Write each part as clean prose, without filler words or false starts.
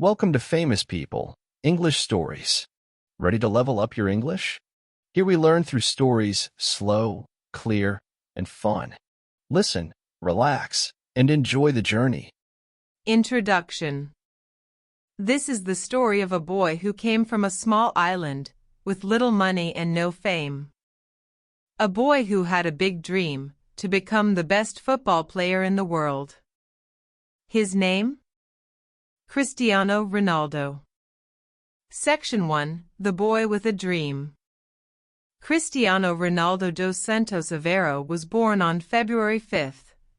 Welcome to Famous People, English Stories. Ready to level up your English? Here we learn through stories slow, clear, and fun. Listen, relax, and enjoy the journey. Introduction. This is the story of a boy who came from a small island, with little money and no fame. A boy who had a big dream, to become the best football player in the world. His name? Cristiano Ronaldo. Section 1, The Boy with a Dream. Cristiano Ronaldo dos Santos Aveiro was born on February 5,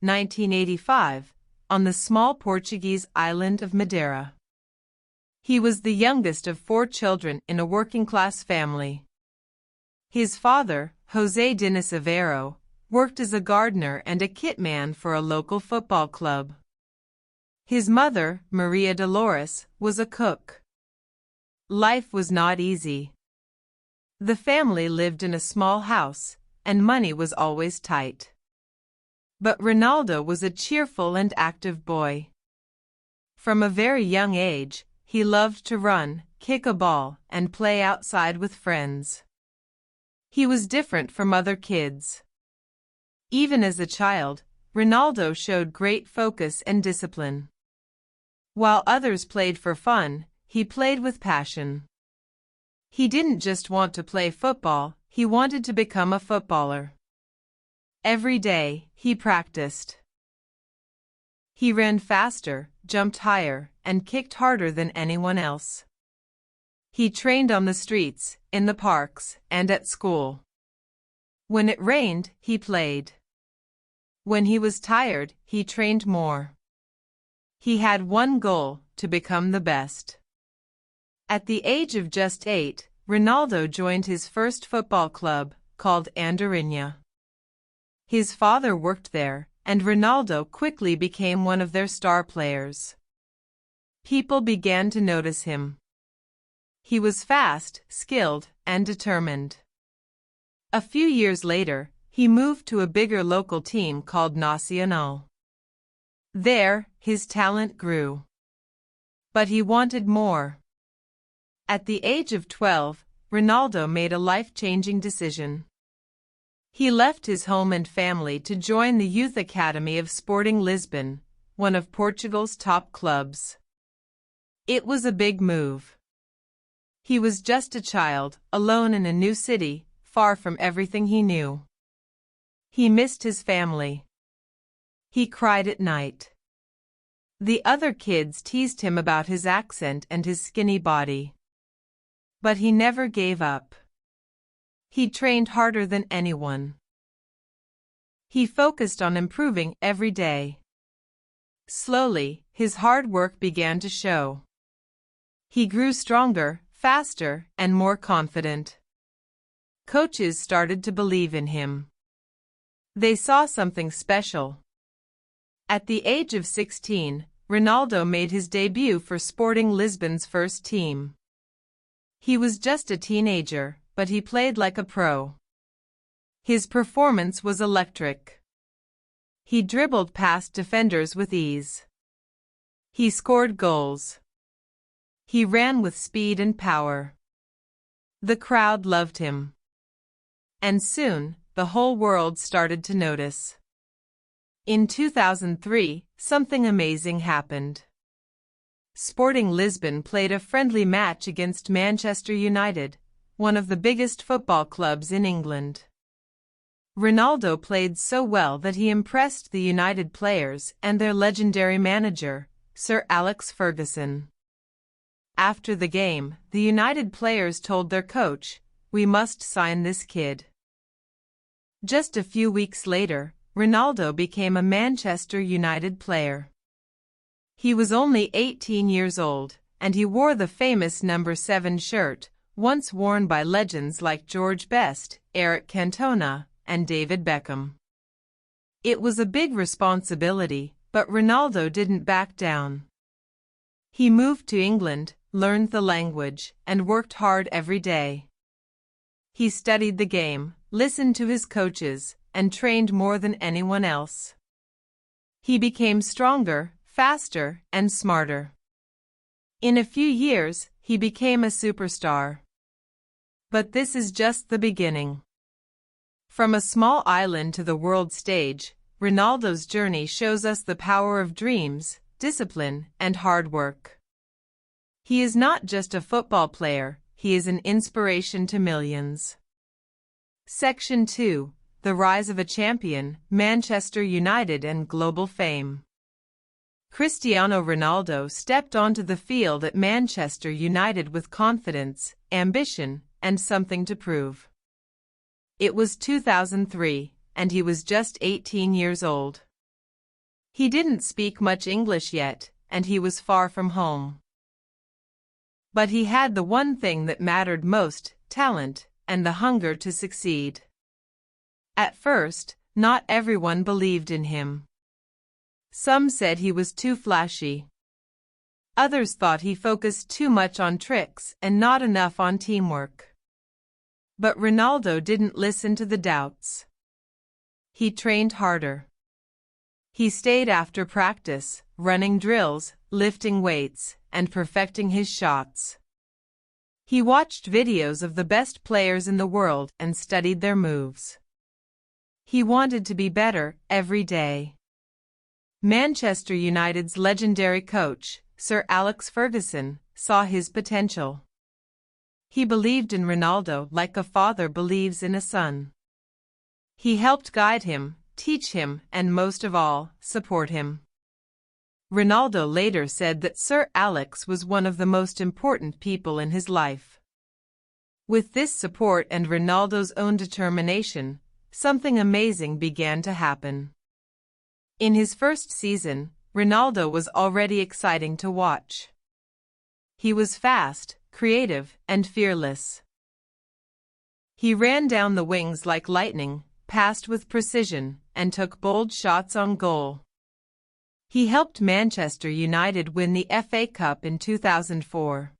1985, on the small Portuguese island of Madeira. He was the youngest of 4 children in a working-class family. His father, José Diniz Aveiro, worked as a gardener and a kit man for a local football club. His mother, Maria Dolores, was a cook. Life was not easy. The family lived in a small house, and money was always tight. But Ronaldo was a cheerful and active boy. From a very young age, he loved to run, kick a ball, and play outside with friends. He was different from other kids. Even as a child, Ronaldo showed great focus and discipline. While others played for fun, he played with passion. He didn't just want to play football, he wanted to become a footballer. Every day, he practiced. He ran faster, jumped higher, and kicked harder than anyone else. He trained on the streets, in the parks, and at school. When it rained, he played. When he was tired, he trained more. He had one goal, to become the best. At the age of just 8, Ronaldo joined his first football club, called Andorinha. His father worked there, and Ronaldo quickly became one of their star players. People began to notice him. He was fast, skilled, and determined. A few years later, he moved to a bigger local team called Nacional. There, his talent grew. But he wanted more. At the age of 12, Ronaldo made a life-changing decision. He left his home and family to join the youth academy of Sporting Lisbon, one of Portugal's top clubs. It was a big move. He was just a child, alone in a new city, far from everything he knew. He missed his family. He cried at night. The other kids teased him about his accent and his skinny body. But he never gave up. He trained harder than anyone. He focused on improving every day. Slowly, his hard work began to show. He grew stronger, faster, and more confident. Coaches started to believe in him. They saw something special. At the age of 16, Ronaldo made his debut for Sporting Lisbon's first team. He was just a teenager, but he played like a pro. His performance was electric. He dribbled past defenders with ease. He scored goals. He ran with speed and power. The crowd loved him. And soon, the whole world started to notice. In 2003, something amazing happened. Sporting Lisbon played a friendly match against Manchester United, one of the biggest football clubs in England. Ronaldo played so well that he impressed the United players and their legendary manager, Sir Alex Ferguson. After the game, the United players told their coach, "We must sign this kid." Just a few weeks later, Ronaldo became a Manchester United player. He was only 18 years old, and he wore the famous number 7 shirt, once worn by legends like George Best, Eric Cantona, and David Beckham. It was a big responsibility, but Ronaldo didn't back down. He moved to England, learned the language, and worked hard every day. He studied the game, listened to his coaches, and trained more than anyone else. He became stronger, faster, and smarter. In a few years, he became a superstar. But this is just the beginning. From a small island to the world stage, Ronaldo's journey shows us the power of dreams, discipline, and hard work. He is not just a football player, he is an inspiration to millions. Section 2: The Rise of a Champion, Manchester United and Global Fame. Cristiano Ronaldo stepped onto the field at Manchester United with confidence, ambition, and something to prove. It was 2003, and he was just 18 years old. He didn't speak much English yet, and he was far from home. But he had the one thing that mattered most: talent, and the hunger to succeed. At first, not everyone believed in him. Some said he was too flashy. Others thought he focused too much on tricks and not enough on teamwork. But Ronaldo didn't listen to the doubts. He trained harder. He stayed after practice, running drills, lifting weights, and perfecting his shots. He watched videos of the best players in the world and studied their moves. He wanted to be better every day. Manchester United's legendary coach, Sir Alex Ferguson, saw his potential. He believed in Ronaldo like a father believes in a son. He helped guide him, teach him, and most of all, support him. Ronaldo later said that Sir Alex was one of the most important people in his life. With this support and Ronaldo's own determination, something amazing began to happen. In his first season, Ronaldo was already exciting to watch. He was fast, creative, and fearless. He ran down the wings like lightning, passed with precision, and took bold shots on goal. He helped Manchester United win the FA Cup in 2004.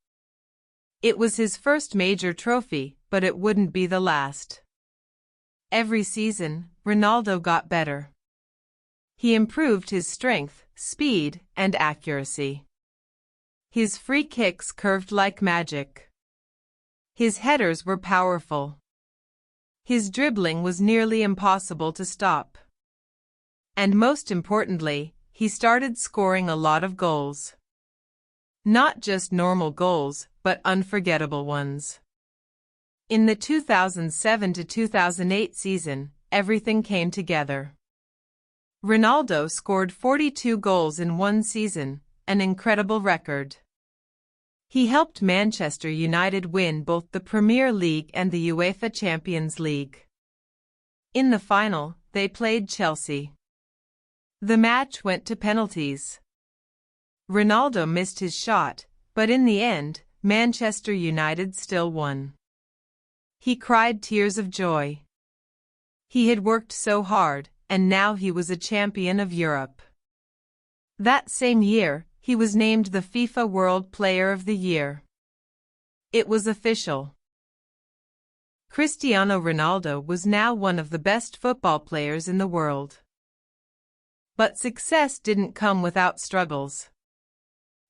It was his first major trophy, but it wouldn't be the last. Every season, Ronaldo got better. He improved his strength, speed, and accuracy. His free kicks curved like magic. His headers were powerful. His dribbling was nearly impossible to stop. And most importantly, he started scoring a lot of goals. Not just normal goals, but unforgettable ones. In the 2007 to 2008 season, everything came together. Ronaldo scored 42 goals in one season, an incredible record. He helped Manchester United win both the Premier League and the UEFA Champions League. In the final, they played Chelsea. The match went to penalties. Ronaldo missed his shot, but in the end, Manchester United still won. He cried tears of joy. He had worked so hard, and now he was a champion of Europe. That same year, he was named the FIFA World Player of the Year. It was official. Cristiano Ronaldo was now one of the best football players in the world. But success didn't come without struggles.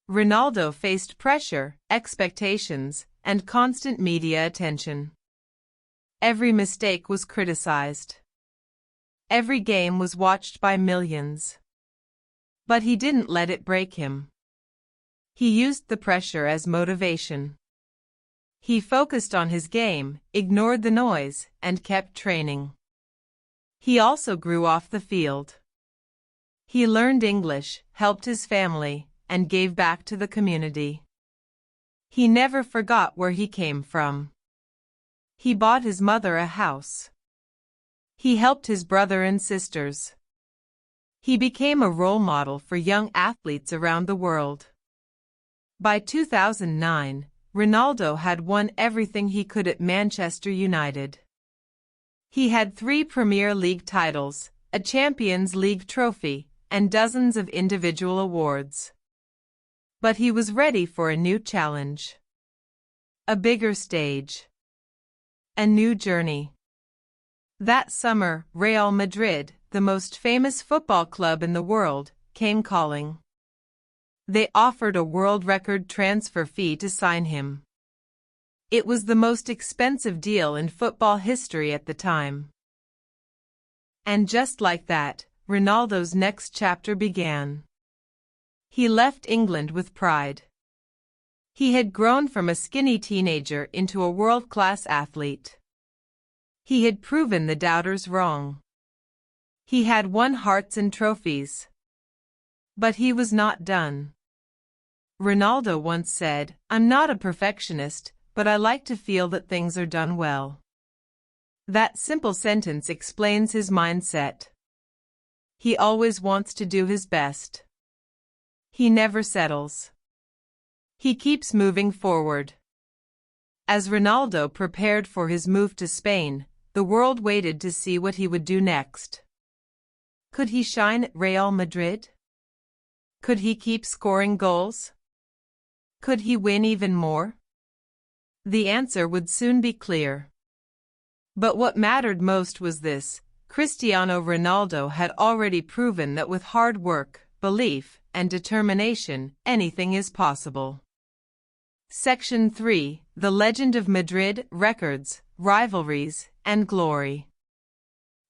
Ronaldo faced pressure, expectations, and constant media attention. Every mistake was criticized. Every game was watched by millions. But he didn't let it break him. He used the pressure as motivation. He focused on his game, ignored the noise, and kept training. He also grew off the field. He learned English, helped his family, and gave back to the community. He never forgot where he came from. He bought his mother a house. He helped his brother and sisters. He became a role model for young athletes around the world. By 2009, Ronaldo had won everything he could at Manchester United. He had 3 Premier League titles, a Champions League trophy, and dozens of individual awards. But he was ready for a new challenge. A bigger stage. A new journey. That summer, Real Madrid, the most famous football club in the world, came calling. They offered a world record transfer fee to sign him. It was the most expensive deal in football history at the time. And just like that, Ronaldo's next chapter began. He left England with pride. He had grown from a skinny teenager into a world-class athlete. He had proven the doubters wrong. He had won hearts and trophies. But he was not done. Ronaldo once said, "I'm not a perfectionist, but I like to feel that things are done well." That simple sentence explains his mindset. He always wants to do his best. He never settles. He keeps moving forward. As Ronaldo prepared for his move to Spain, the world waited to see what he would do next. Could he shine at Real Madrid? Could he keep scoring goals? Could he win even more? The answer would soon be clear. But what mattered most was this: Cristiano Ronaldo had already proven that with hard work, belief, and determination, anything is possible. Section 3: The Legend of Madrid, Records, Rivalries, and Glory.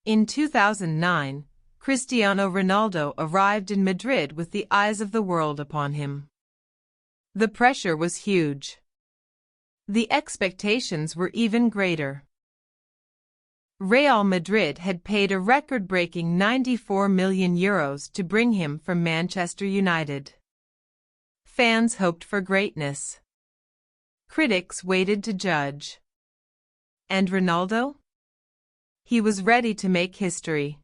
In 2009, Cristiano Ronaldo arrived in Madrid with the eyes of the world upon him. The pressure was huge. The expectations were even greater. Real Madrid had paid a record-breaking €94 million to bring him from Manchester United. Fans hoped for greatness. Critics waited to judge. And Ronaldo? He was ready to make history.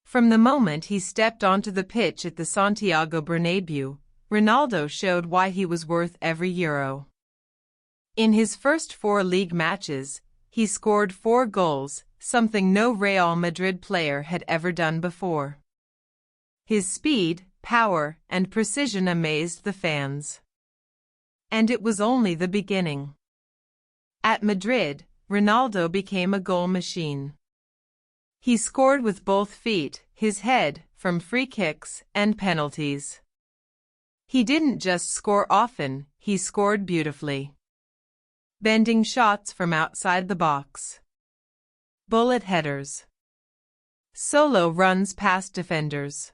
From the moment he stepped onto the pitch at the Santiago Bernabéu, Ronaldo showed why he was worth every euro. In his first 4 league matches, he scored 4 goals, something no Real Madrid player had ever done before. His speed, power, and precision amazed the fans. And it was only the beginning. At Madrid, Ronaldo became a goal machine. He scored with both feet, his head, from free kicks and penalties. He didn't just score often, he scored beautifully. Bending shots from outside the box. Bullet headers. Solo runs past defenders.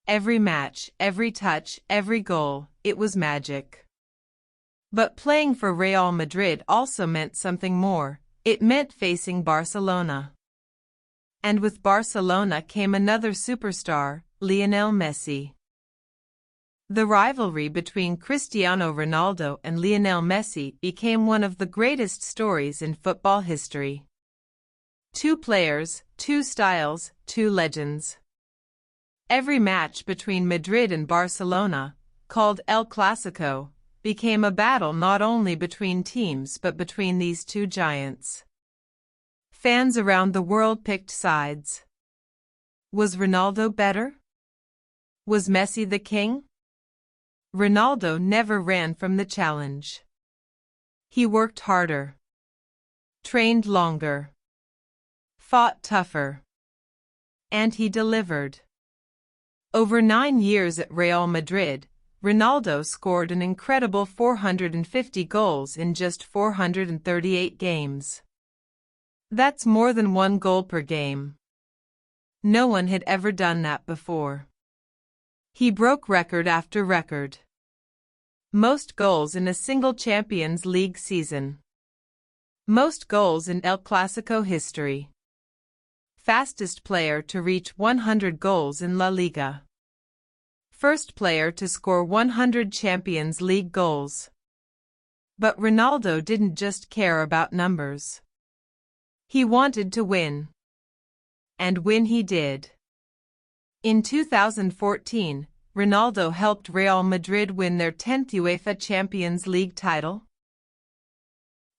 Every match, every touch, every goal, it was magic. But playing for Real Madrid also meant something more. It meant facing Barcelona. And with Barcelona came another superstar, Lionel Messi. The rivalry between Cristiano Ronaldo and Lionel Messi became one of the greatest stories in football history. 2 players, 2 styles, 2 legends. Every match between Madrid and Barcelona, called El Clásico, became a battle not only between teams but between these 2 giants. Fans around the world picked sides. Was Ronaldo better? Was Messi the king? Ronaldo never ran from the challenge. He worked harder, trained longer, fought tougher, and he delivered. Over 9 years at Real Madrid, Ronaldo scored an incredible 450 goals in just 438 games. That's more than 1 goal per game. No one had ever done that before. He broke record after record. Most goals in a single Champions League season. Most goals in El Clásico history. Fastest player to reach 100 goals in La Liga. First player to score 100 Champions League goals. But Ronaldo didn't just care about numbers. He wanted to win. And win he did. In 2014, Ronaldo helped Real Madrid win their 10th UEFA Champions League title,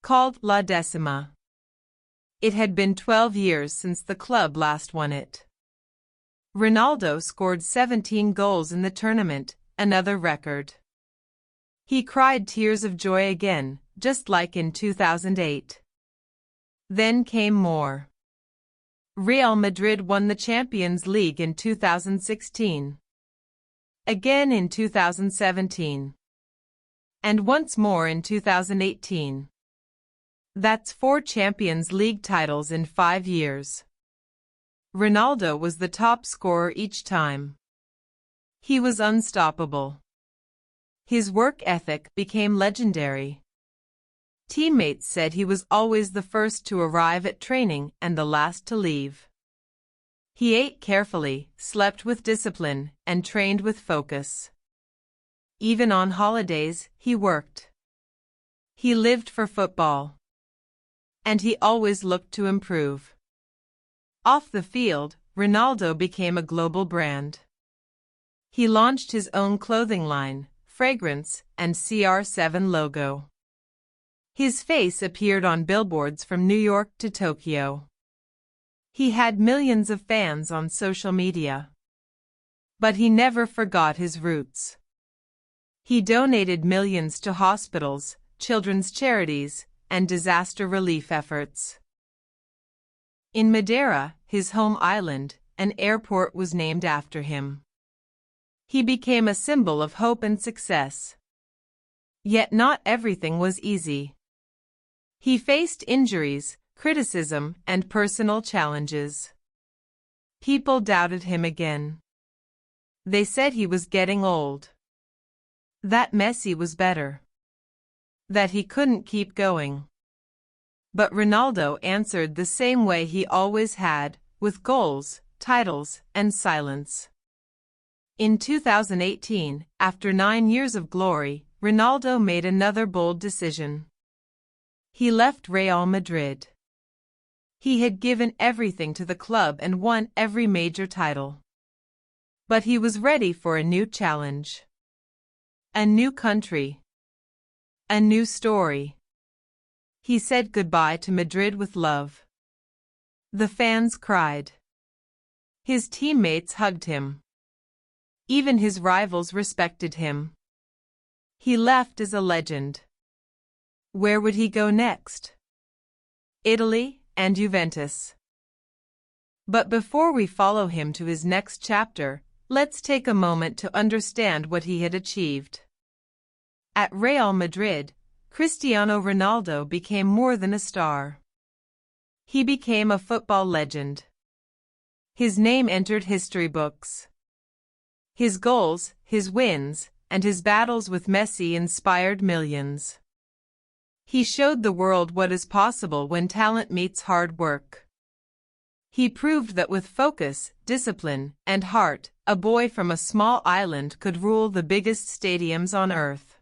called La Decima. It had been 12 years since the club last won it. Ronaldo scored 17 goals in the tournament, another record. He cried tears of joy again, just like in 2008. Then came more. Real Madrid won the Champions League in 2016. again in 2017, and once more in 2018. That's 4 Champions League titles in 5 years. Ronaldo was the top scorer each time. He was unstoppable. His work ethic became legendary. Teammates said he was always the first to arrive at training and the last to leave. He ate carefully, slept with discipline, and trained with focus. Even on holidays, he worked. He lived for football. And he always looked to improve. Off the field, Ronaldo became a global brand. He launched his own clothing line, fragrance, and CR7 logo. His face appeared on billboards from New York to Tokyo. He had millions of fans on social media. But he never forgot his roots. He donated millions to hospitals, children's charities, and disaster relief efforts. In Madeira, his home island, an airport was named after him. He became a symbol of hope and success. Yet not everything was easy. He faced injuries, criticism, and personal challenges. People doubted him again. They said he was getting old. That Messi was better. That he couldn't keep going. But Ronaldo answered the same way he always had, with goals, titles, and silence. In 2018, after 9 years of glory, Ronaldo made another bold decision. He left Real Madrid. He had given everything to the club and won every major title. But he was ready for a new challenge. A new country. A new story. He said goodbye to Madrid with love. The fans cried. His teammates hugged him. Even his rivals respected him. He left as a legend. Where would he go next? Italy and Juventus. But before we follow him to his next chapter, let's take a moment to understand what he had achieved. At Real Madrid, Cristiano Ronaldo became more than a star. He became a football legend. His name entered history books. His goals, his wins, and his battles with Messi inspired millions. He showed the world what is possible when talent meets hard work. He proved that with focus, discipline, and heart, a boy from a small island could rule the biggest stadiums on earth.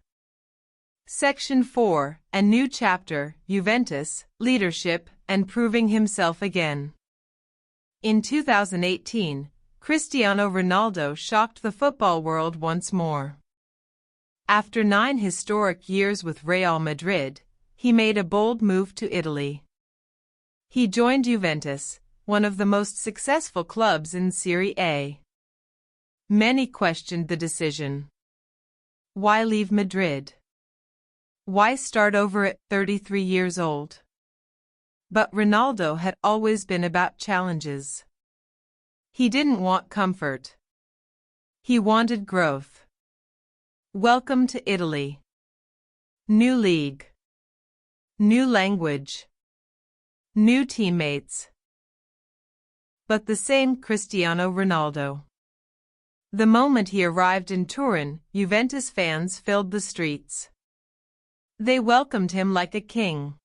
Section 4, a new chapter, Juventus, leadership, and proving himself again. In 2018, Cristiano Ronaldo shocked the football world once more. After 9 historic years with Real Madrid, he made a bold move to Italy. He joined Juventus, one of the most successful clubs in Serie A. Many questioned the decision. Why leave Madrid? Why start over at 33 years old? But Ronaldo had always been about challenges. He didn't want comfort. He wanted growth. Welcome to Italy. New league. New language. New teammates. But the same Cristiano Ronaldo. The moment he arrived in Turin, Juventus fans filled the streets. They welcomed him like a king.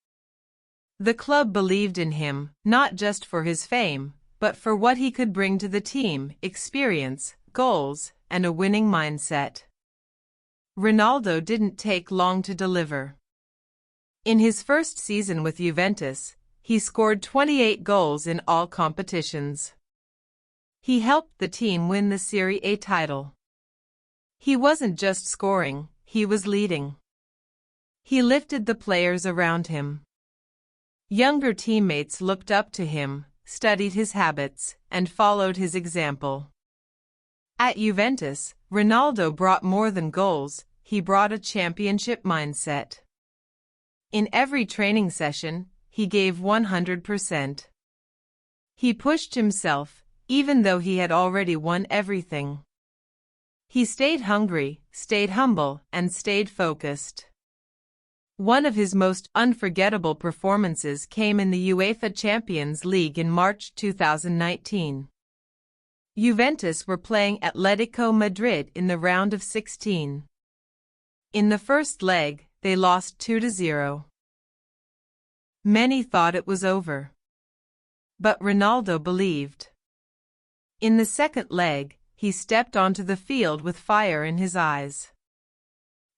The club believed in him, not just for his fame, but for what he could bring to the team: experience, goals, and a winning mindset. Ronaldo didn't take long to deliver. In his first season with Juventus, he scored 28 goals in all competitions. He helped the team win the Serie A title. He wasn't just scoring, he was leading. He lifted the players around him. Younger teammates looked up to him, studied his habits, and followed his example. At Juventus, Ronaldo brought more than goals, he brought a championship mindset. In every training session, he gave 100%. He pushed himself, even though he had already won everything. He stayed hungry, stayed humble, and stayed focused. One of his most unforgettable performances came in the UEFA Champions League in March 2019. Juventus were playing Atletico Madrid in the round of 16. In the first leg, they lost 2-0. Many thought it was over. But Ronaldo believed. In the second leg, he stepped onto the field with fire in his eyes.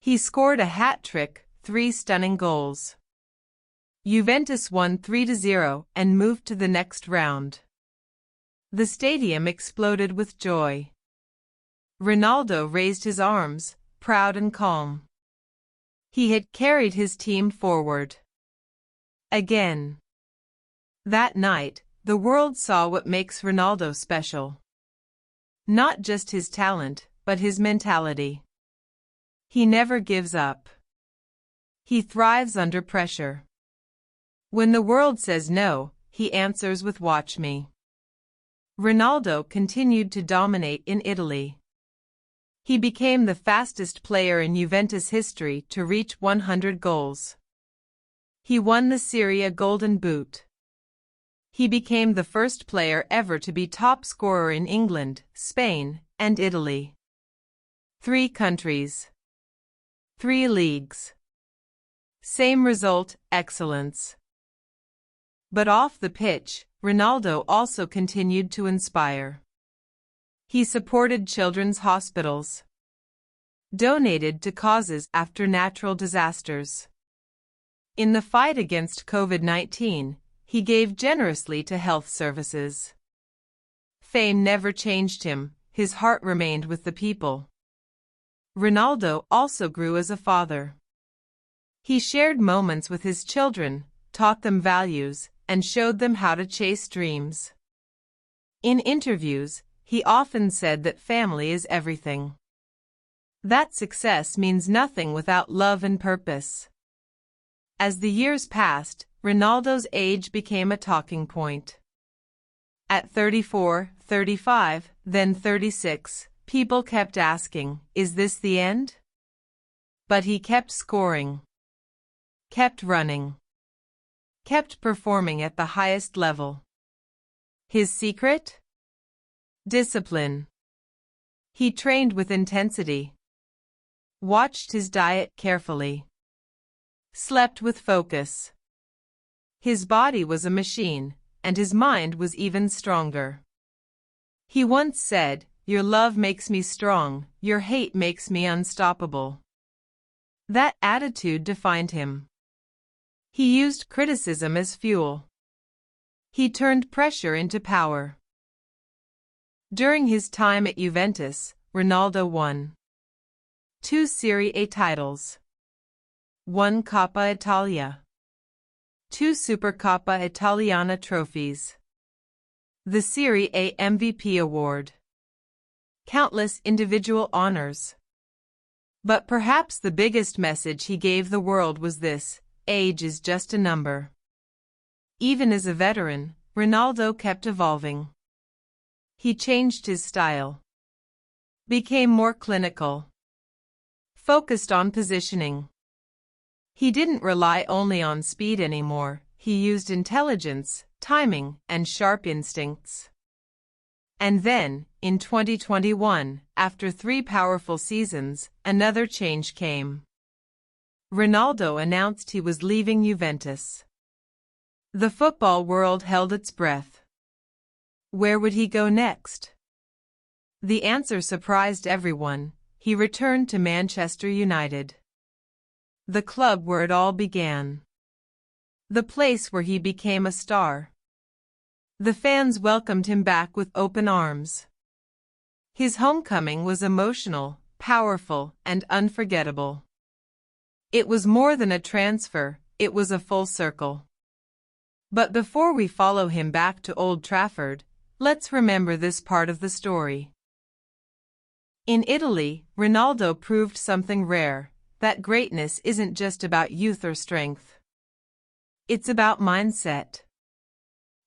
He scored a hat-trick, 3 stunning goals. Juventus won 3-0 and moved to the next round. The stadium exploded with joy. Ronaldo raised his arms, proud and calm. He had carried his team forward. Again. That night, the world saw what makes Ronaldo special. Not just his talent, but his mentality. He never gives up. He thrives under pressure. When the world says no, he answers with "Watch me." Ronaldo continued to dominate in Italy. He became the fastest player in Juventus history to reach 100 goals. He won the Serie A Golden Boot. He became the first player ever to be top scorer in England, Spain, and Italy. 3 countries. 3 leagues. Same result, excellence. But off the pitch, Ronaldo also continued to inspire. He supported children's hospitals, donated to causes after natural disasters. In the fight against COVID-19, he gave generously to health services. Fame never changed him, his heart remained with the people. Ronaldo also grew as a father. He shared moments with his children, taught them values, and showed them how to chase dreams. In interviews, he often said that family is everything. That success means nothing without love and purpose. As the years passed, Ronaldo's age became a talking point. At 34, 35, then 36, people kept asking, "Is this the end?" But he kept scoring, kept running, kept performing at the highest level. His secret? Discipline. He trained with intensity, watched his diet carefully, slept with focus. His body was a machine, and his mind was even stronger. He once said, "Your love makes me strong, your hate makes me unstoppable." That attitude defined him. He used criticism as fuel. He turned pressure into power. During his time at Juventus, Ronaldo won 2 Serie A titles, 1 Coppa Italia, 2 Supercoppa Italiana trophies, the Serie A MVP award, countless individual honors. But perhaps the biggest message he gave the world was this: age is just a number. Even as a veteran, Ronaldo kept evolving. He changed his style, became more clinical, focused on positioning. He didn't rely only on speed anymore, he used intelligence, timing, and sharp instincts. And then, in 2021, after 3 powerful seasons, another change came. Ronaldo announced he was leaving Juventus. The football world held its breath. Where would he go next? The answer surprised everyone. He returned to Manchester United, the club where it all began, the place where he became a star. The fans welcomed him back with open arms. His homecoming was emotional, powerful, and unforgettable. It was more than a transfer, it was a full circle. But before we follow him back to Old Trafford, let's remember this part of the story. In Italy, Ronaldo proved something rare, that greatness isn't just about youth or strength. It's about mindset.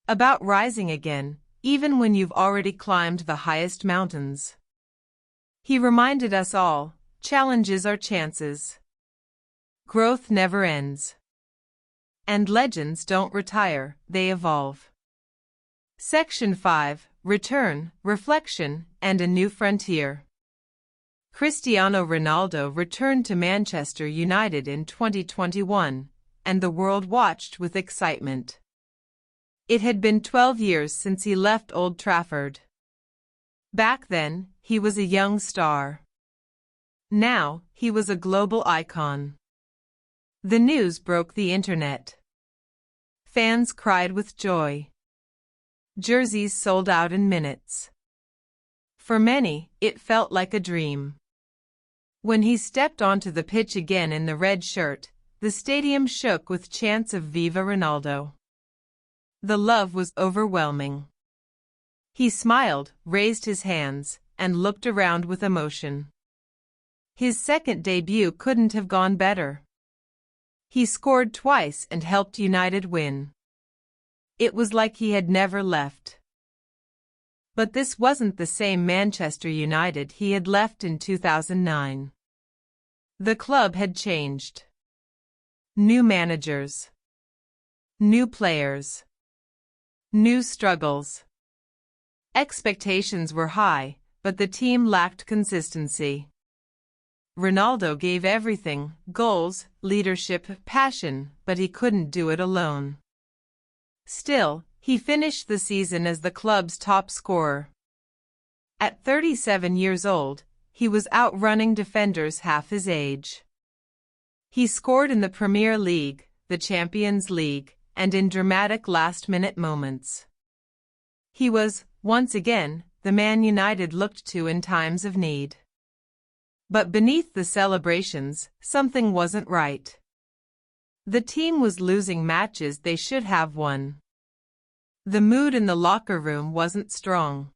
About rising again, even when you've already climbed the highest mountains. He reminded us all, challenges are chances. Growth never ends. And legends don't retire, they evolve. Section 5, Return, Reflection, and a New Frontier. Cristiano Ronaldo returned to Manchester United in 2021, and the world watched with excitement. It had been 12 years since he left Old Trafford. Back then, he was a young star. Now, he was a global icon. The news broke the internet. Fans cried with joy. Jerseys sold out in minutes. For many, it felt like a dream. When he stepped onto the pitch again in the red shirt, the stadium shook with chants of Viva Ronaldo. The love was overwhelming. He smiled, raised his hands, and looked around with emotion. His second debut couldn't have gone better. He scored twice and helped United win. It was like he had never left. But this wasn't the same Manchester United he had left in 2009. The club had changed. New managers. New players. New struggles. Expectations were high, but the team lacked consistency. Ronaldo gave everything, goals, leadership, passion, but he couldn't do it alone. Still, he finished the season as the club's top scorer. At 37 years old, he was outrunning defenders half his age. He scored in the Premier League, the Champions League, and in dramatic last-minute moments. He was, once again, the man United looked to in times of need. But beneath the celebrations, something wasn't right. The team was losing matches they should have won. The mood in the locker room wasn't strong.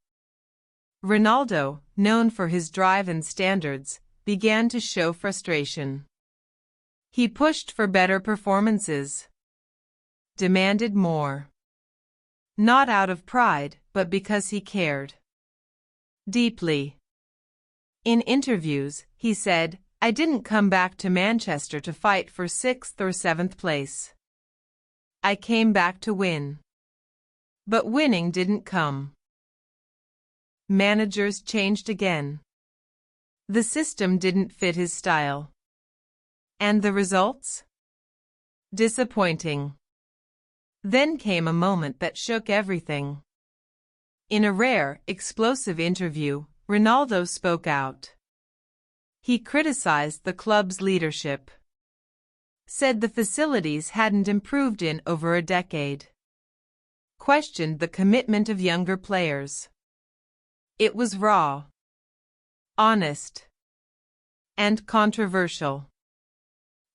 Ronaldo, known for his drive and standards, began to show frustration. He pushed for better performances. Demanded more. Not out of pride, but because he cared. Deeply. In interviews, he said, "I didn't come back to Manchester to fight for 6th or 7th place. I came back to win." But winning didn't come. Managers changed again. The system didn't fit his style. And the results? Disappointing. Then came a moment that shook everything. In a rare, explosive interview, Ronaldo spoke out. He criticized the club's leadership. Said the facilities hadn't improved in over a decade. Questioned the commitment of younger players. It was raw, honest, and controversial.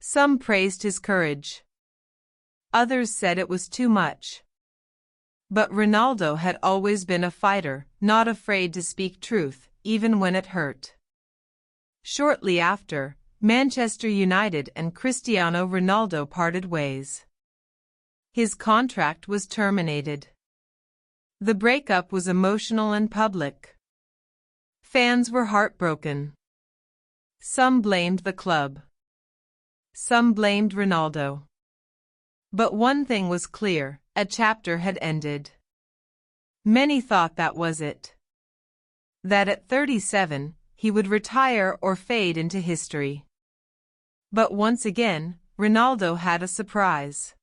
Some praised his courage. Others said it was too much. But Ronaldo had always been a fighter, not afraid to speak truth, even when it hurt. Shortly after, Manchester United and Cristiano Ronaldo parted ways. His contract was terminated. The breakup was emotional and public. Fans were heartbroken. Some blamed the club. Some blamed Ronaldo. But one thing was clear, a chapter had ended. Many thought that was it. That at 37, he would retire or fade into history. But once again, Ronaldo had a surprise.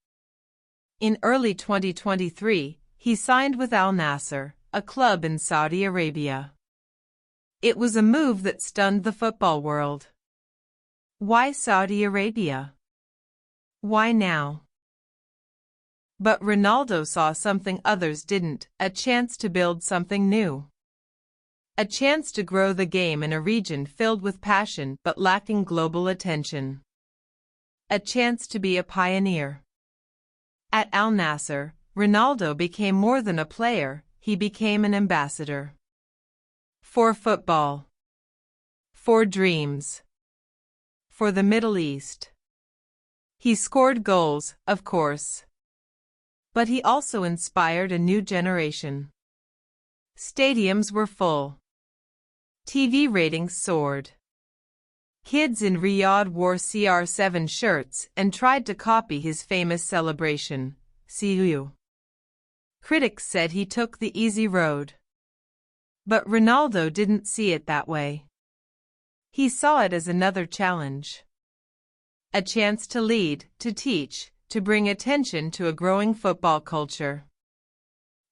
In early 2023, he signed with Al Nassr, a club in Saudi Arabia. It was a move that stunned the football world. Why Saudi Arabia? Why now? But Ronaldo saw something others didn't, a chance to build something new. A chance to grow the game in a region filled with passion but lacking global attention. A chance to be a pioneer. At Al Nassr, Ronaldo became more than a player, he became an ambassador. For football. For dreams. For the Middle East. He scored goals, of course. But he also inspired a new generation. Stadiums were full. TV ratings soared. Kids in Riyadh wore CR7 shirts and tried to copy his famous celebration, See. Critics said he took the easy road. But Ronaldo didn't see it that way. He saw it as another challenge. A chance to lead, to teach, to bring attention to a growing football culture.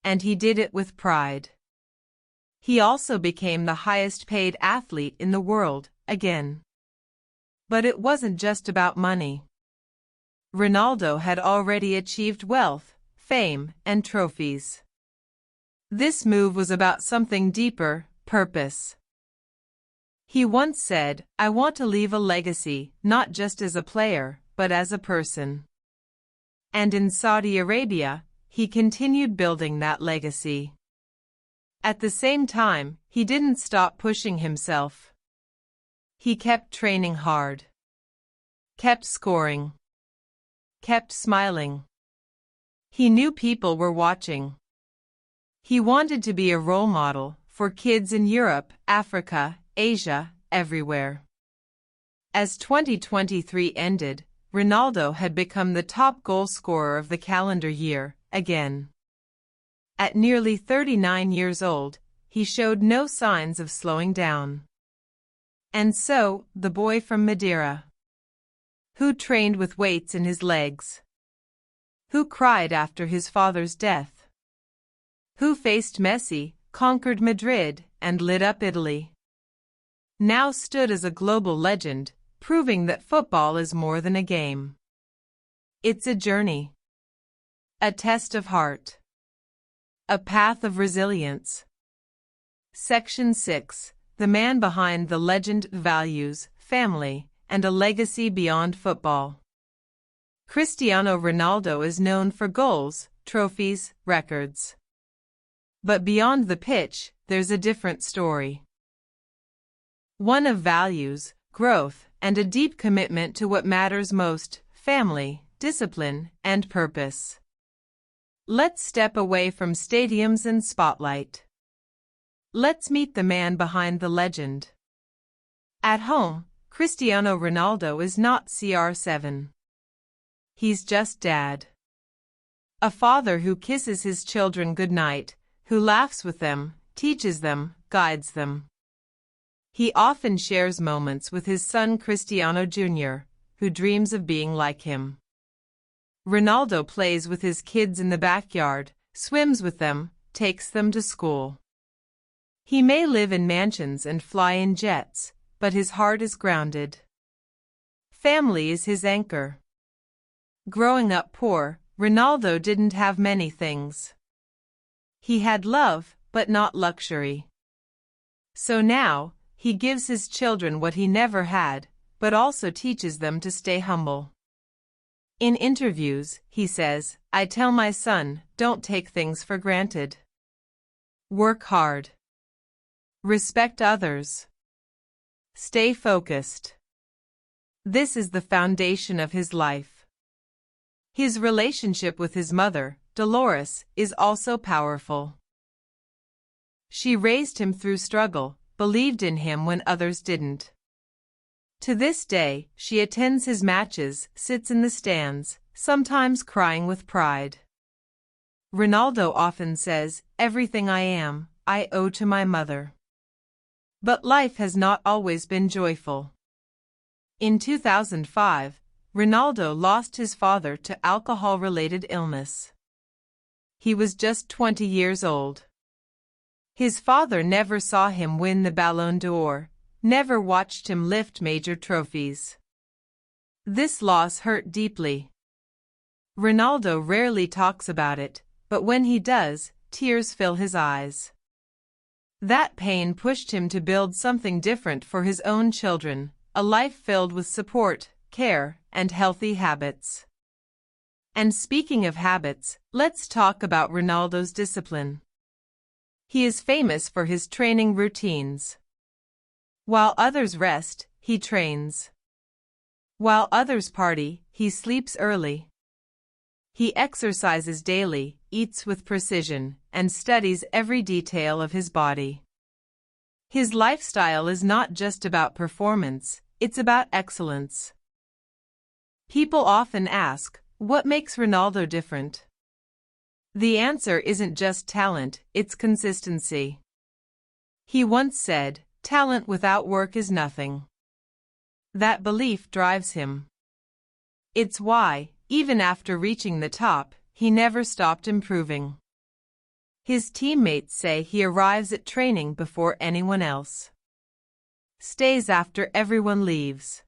And he did it with pride. He also became the highest-paid athlete in the world, again. But it wasn't just about money. Ronaldo had already achieved wealth, fame, and trophies. This move was about something deeper, purpose. He once said, "I want to leave a legacy, not just as a player, but as a person." And in Saudi Arabia, he continued building that legacy. At the same time, he didn't stop pushing himself. He kept training hard. Kept scoring. Kept smiling. He knew people were watching. He wanted to be a role model for kids in Europe, Africa, Asia, everywhere. As 2023 ended, Ronaldo had become the top goal scorer of the calendar year, again. At nearly 39 years old, he showed no signs of slowing down. And so, the boy from Madeira, who trained with weights in his legs, who cried after his father's death, who faced Messi, conquered Madrid, and lit up Italy, now stood as a global legend, proving that football is more than a game. It's a journey. A test of heart. A path of resilience. Section 6. The man behind the legend, values, family, and a legacy beyond football. Cristiano Ronaldo is known for goals, trophies, records. But beyond the pitch, there's a different story. One of values, growth, and a deep commitment to what matters most, family, discipline, and purpose. Let's step away from stadiums and spotlight. Let's meet the man behind the legend. At home, Cristiano Ronaldo is not CR7. He's just dad. A father who kisses his children goodnight, who laughs with them, teaches them, guides them. He often shares moments with his son Cristiano Jr., who dreams of being like him. Ronaldo plays with his kids in the backyard, swims with them, takes them to school. He may live in mansions and fly in jets, but his heart is grounded. Family is his anchor. Growing up poor, Ronaldo didn't have many things. He had love, but not luxury. So now, he gives his children what he never had, but also teaches them to stay humble. In interviews, he says, "I tell my son, don't take things for granted. Work hard. Respect others. Stay focused." This is the foundation of his life. His relationship with his mother, Dolores, is also powerful. She raised him through struggle, believed in him when others didn't. To this day, she attends his matches, sits in the stands, sometimes crying with pride. Ronaldo often says, "Everything I am, I owe to my mother." But life has not always been joyful. In 2005, Ronaldo lost his father to alcohol-related illness. He was just 20 years old. His father never saw him win the Ballon d'Or, never watched him lift major trophies. This loss hurt deeply. Ronaldo rarely talks about it, but when he does, tears fill his eyes. That pain pushed him to build something different for his own children, a life filled with support, care, and healthy habits. And speaking of habits, let's talk about Ronaldo's discipline. He is famous for his training routines. While others rest, he trains. While others party, he sleeps early. He exercises daily, eats with precision, and studies every detail of his body. His lifestyle is not just about performance, it's about excellence. People often ask, what makes Ronaldo different? The answer isn't just talent, it's consistency. He once said, "Talent without work is nothing." That belief drives him. It's why, even after reaching the top, he never stopped improving. His teammates say he arrives at training before anyone else. Stays after everyone leaves.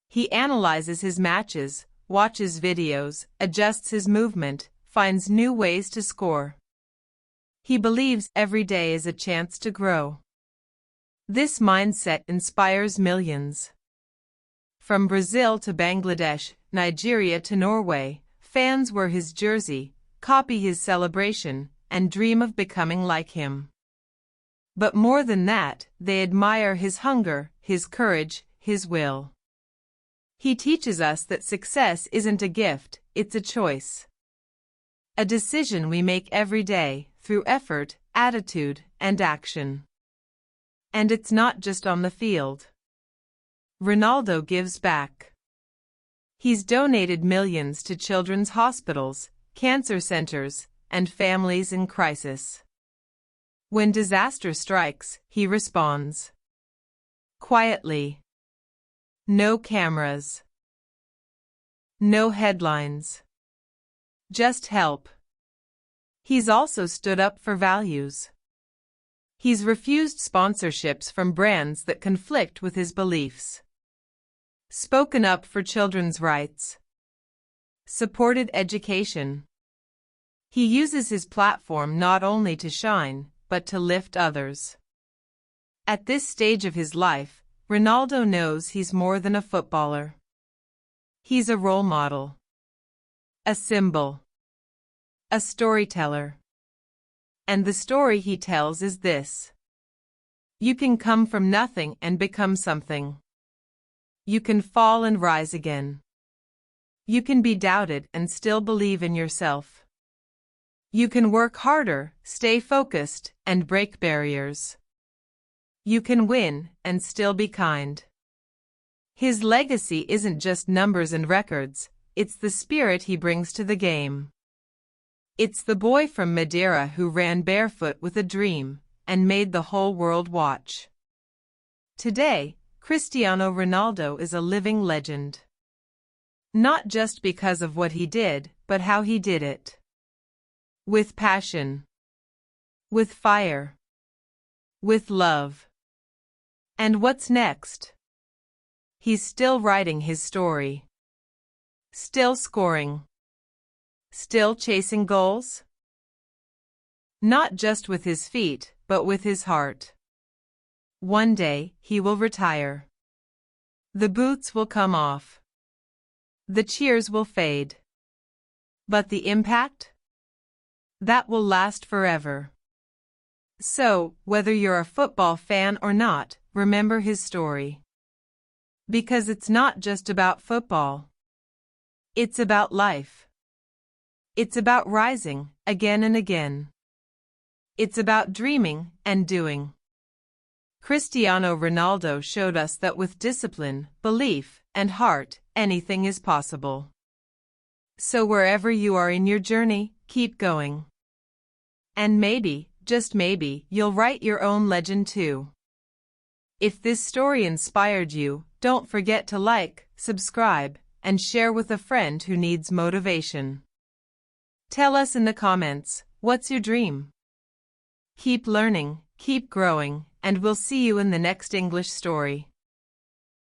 He analyzes his matches, watches videos, adjusts his movement, finds new ways to score. He believes every day is a chance to grow. This mindset inspires millions. From Brazil to Bangladesh, Nigeria to Norway, fans wear his jersey, copy his celebration, and dream of becoming like him. But more than that, they admire his hunger, his courage, his will. He teaches us that success isn't a gift, it's a choice. A decision we make every day, through effort, attitude, and action. And it's not just on the field. Ronaldo gives back. He's donated millions to children's hospitals, cancer centers, and families in crisis. When disaster strikes, he responds. Quietly. No cameras. No headlines. Just help. He's also stood up for values. He's refused sponsorships from brands that conflict with his beliefs. Spoken up for children's rights. Supported education. He uses his platform not only to shine, but to lift others. At this stage of his life, Ronaldo knows he's more than a footballer. He's a role model. A symbol. A storyteller. And the story he tells is this. You can come from nothing and become something. You can fall and rise again. You can be doubted and still believe in yourself. You can work harder, stay focused, and break barriers. You can win and still be kind. His legacy isn't just numbers and records, it's the spirit he brings to the game. It's the boy from Madeira who ran barefoot with a dream and made the whole world watch. Today, Cristiano Ronaldo is a living legend. Not just because of what he did, but how he did it. With passion. With fire. With love. And what's next? He's still writing his story. Still scoring. Still chasing goals? Not just with his feet, but with his heart. One day, he will retire. The boots will come off. The cheers will fade. But the impact? That will last forever. So, whether you're a football fan or not, remember his story. Because it's not just about football. It's about life. It's about rising, again and again. It's about dreaming and doing. Cristiano Ronaldo showed us that with discipline, belief, and heart, anything is possible. So wherever you are in your journey, keep going. And maybe, just maybe, you'll write your own legend too. If this story inspired you, don't forget to like, subscribe, and share with a friend who needs motivation. Tell us in the comments, what's your dream? Keep learning, keep growing, and we'll see you in the next English story.